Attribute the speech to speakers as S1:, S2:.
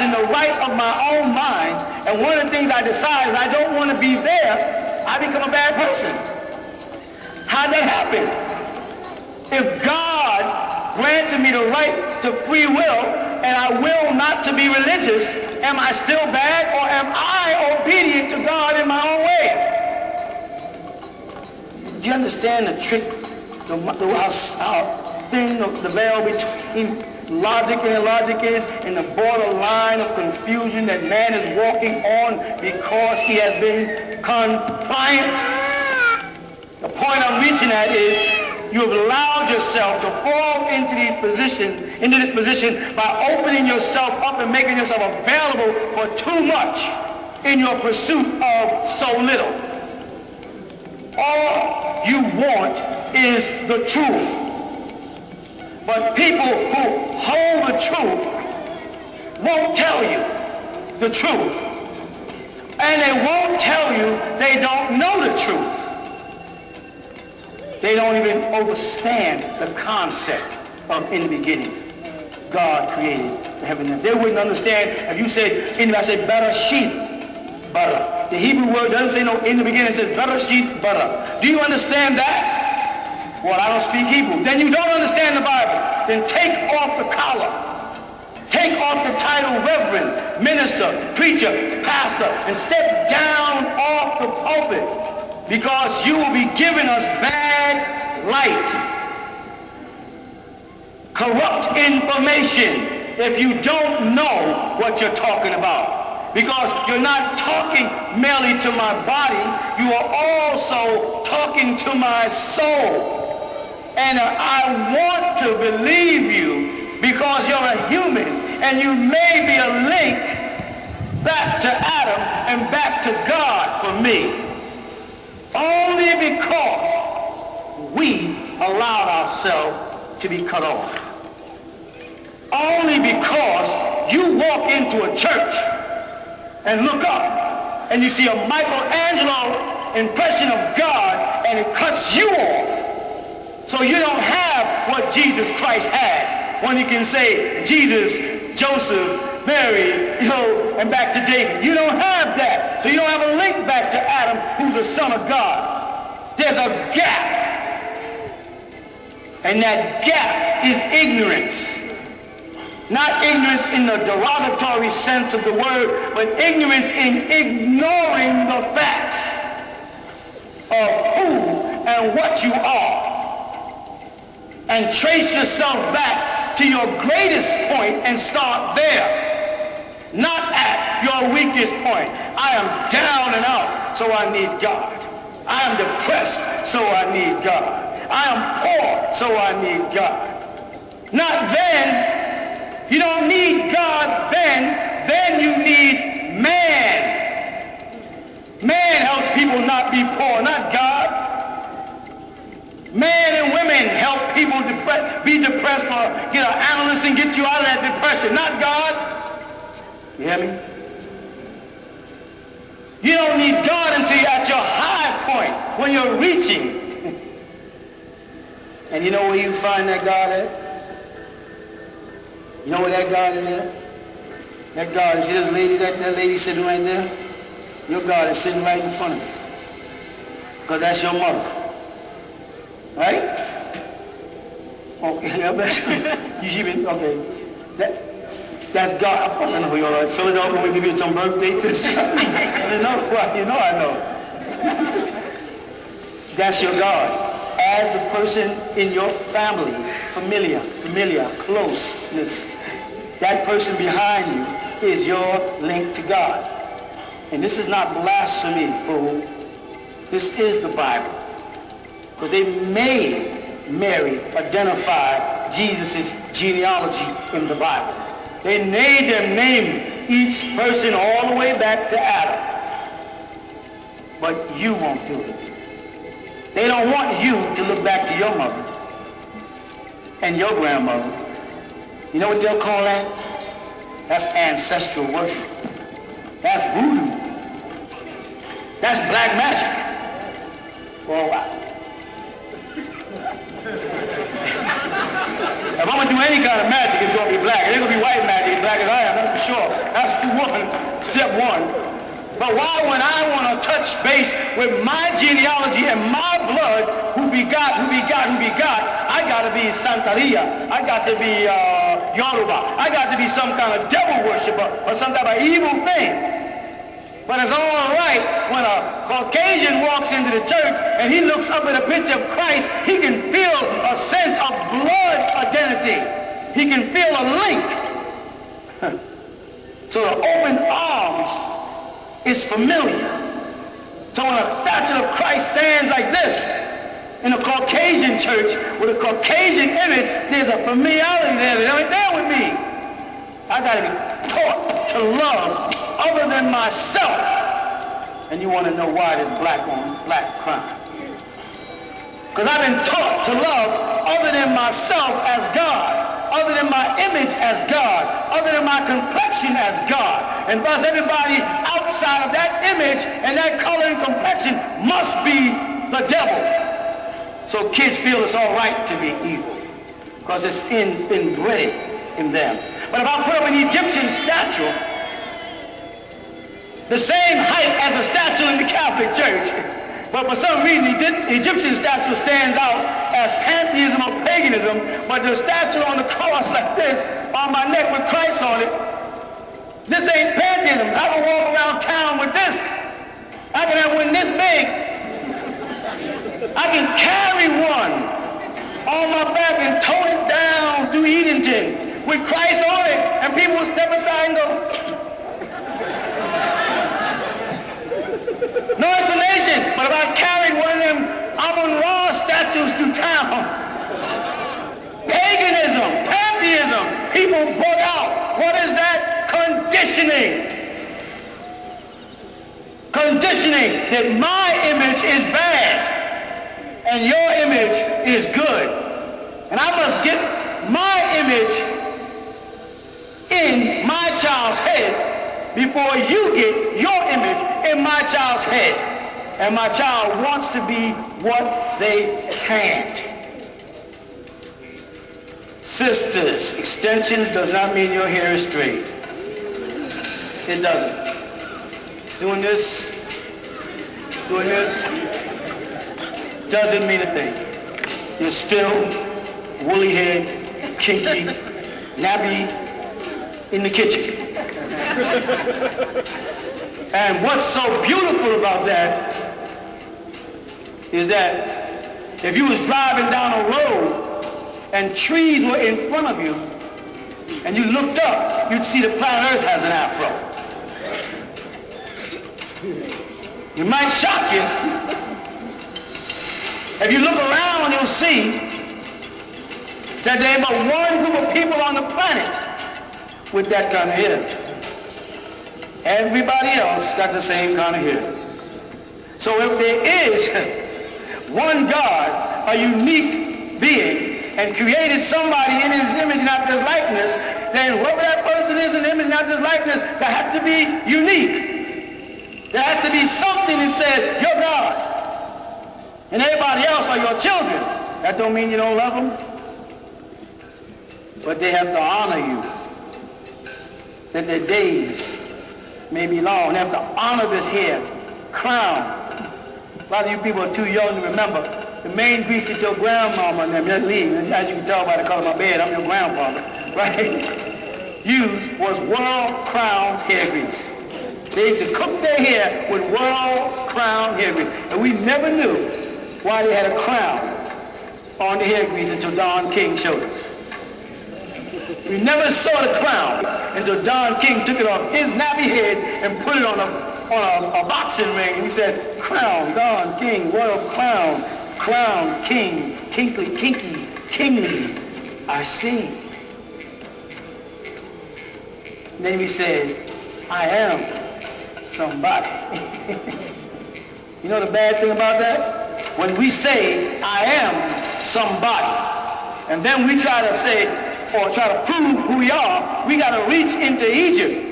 S1: exercising the right of my own mind, and one of the things I decide is I don't want to be there, I become a bad person. How'd that happen? If God granted me the right to free will, and I will not to be religious, am I still bad, or am I obedient to God in my own way? Do you understand the trick, how thin the veil between logic and illogic is, and the borderline of confusion that man is walking on because he has been compliant? The point I'm reaching at is you have allowed yourself to fall into this position by opening yourself up and making yourself available for too much in your pursuit of so little. All you want is the truth. But people who hold the truth won't tell you the truth. And they won't tell you they don't know the truth. They don't even understand the concept of in the beginning, God created the heaven and earth. They wouldn't understand if you said, I said, Bereshit, bara. The Hebrew word doesn't say no, in the beginning it says, Bereshit, bara. Do you understand that? Well, I don't speak Hebrew. Then you don't understand the Bible. Then take off the collar. Take off the title reverend, minister, preacher, pastor, and step down off the pulpit. Because you will be giving us bad light, corrupt information if you don't know what you're talking about. Because you're not talking merely to my body, you are also talking to my soul. And I want to believe you because you're a human and you may be a link back to Adam and back to God for me. Only because we allowed ourselves to be cut off. Only because you walk into a church and look up and you see a Michelangelo impression of God and it cuts you off. So you don't have what Jesus Christ had when he can say Jesus, Joseph, Mary, and back to David. You don't have that. So you don't have a link back to Adam, who's a son of God. There's a gap. And that gap is ignorance. Not ignorance in the derogatory sense of the word, but ignorance in ignoring the facts of who and what you are. And trace yourself back to your greatest point and start there. Not at your weakest point. I am down and out, so I need God. I am depressed, so I need God. I am poor, so I need God. Not then. You don't need God then. Then you need man. Man helps people not be poor, not God. Men and women help people be depressed or get an analyst and get you out of that depression, not God. You hear me? You don't need God until you're at your high point, when you're reaching. And you know where you find that God at? You know where that God is at? That God is, see this lady, that lady sitting right there? Your God is sitting right in front of you. Because that's your mother. Right? Okay, okay. That's God. I know who you are. Philadelphia, we give you some birthday to I know. That's your God. As the person in your family, familia, closeness, that person behind you is your link to God. And this is not blasphemy, fool. This is the Bible. Because they made Mary identify Jesus' genealogy in the Bible. They made them name each person all the way back to Adam. But you won't do it. They don't want you to look back to your mother and your grandmother. You know what they'll call that? That's ancestral worship. That's voodoo. That's black magic. For a while. If I'm going to do any kind of magic, it's going to be black. It ain't going to be white magic, black as I am, that's for sure. That's step one. But why, when I want to touch base with my genealogy and my blood, who begot, I got to be Santeria. I got to be Yoruba. I got to be some kind of devil worshiper or some type of evil thing. But it's all right when a Caucasian walks into the church and he looks up at a picture of Christ, he can feel a sense of blood identity. He can feel a link. So the open arms is familiar. So when a statue of Christ stands like this in a Caucasian church with a Caucasian image, there's a familiarity there that ain't there with me. I got to be taught to love other than myself. And you want to know why there's black on black crime? Because I've been taught to love other than myself as God, other than my image as God, other than my complexion as God. And thus everybody outside of that image and that color and complexion must be the devil. So kids feel it's all right to be evil because it's inbred in them. But if I put up an Egyptian statue, the same height as the statue in the Catholic Church, but for some reason the Egyptian statue stands out as pantheism or paganism, but the statue on the cross like this, on my neck with Christ on it, this ain't pantheism. I can walk around town with this. I can have one this big. I can carry one on my back and tote it down through Edenton with Christ on it, and people will step aside and go, no explanation. But if I carried one of them Amun-Ra statues to town, paganism, pantheism, people bug out. What is that? Conditioning. Conditioning that my image is bad and your image is good. And I must get my image in my child's head before you get your image in my child's head. And my child wants to be what they can't. Sisters, extensions does not mean your hair is straight. It doesn't. Doing this doesn't mean a thing. You're still woolly head, kinky, nappy in the kitchen. And what's so beautiful about that is that if you was driving down a road and trees were in front of you and you looked up, you'd see the planet Earth has an afro. It might shock you. If you look around, you'll see that there ain't but one group of people on the planet with that kind of hair. Everybody else got the same kind of hair. So if there is one God, a unique being, and created somebody in his image and after his likeness, then whoever that person is in image and after his likeness, they have to be unique. There has to be something that says, you're God. And everybody else are your children. That don't mean you don't love them. But they have to honor you. That their days may be long. They have to honor this hair, crown. A lot of you people are too young to remember. The main grease that your grandmama and them, that leave, as you can tell by the color of my bed, I'm your grandfather, right? Used was World Crown's hair grease. They used to cook their hair with World Crown hair grease. And we never knew why they had a crown on the hair grease until Don King showed us. We never saw the crown until Don King took it off his nappy head and put it on a boxing ring. And he said, crown, Don King, royal crown, crown, king, kinkly, kinky, kingly, I sing. And then we said, I am somebody. You know the bad thing about that? When we say, I am somebody, and then we try to say, or try to prove who we are, we got to reach into Egypt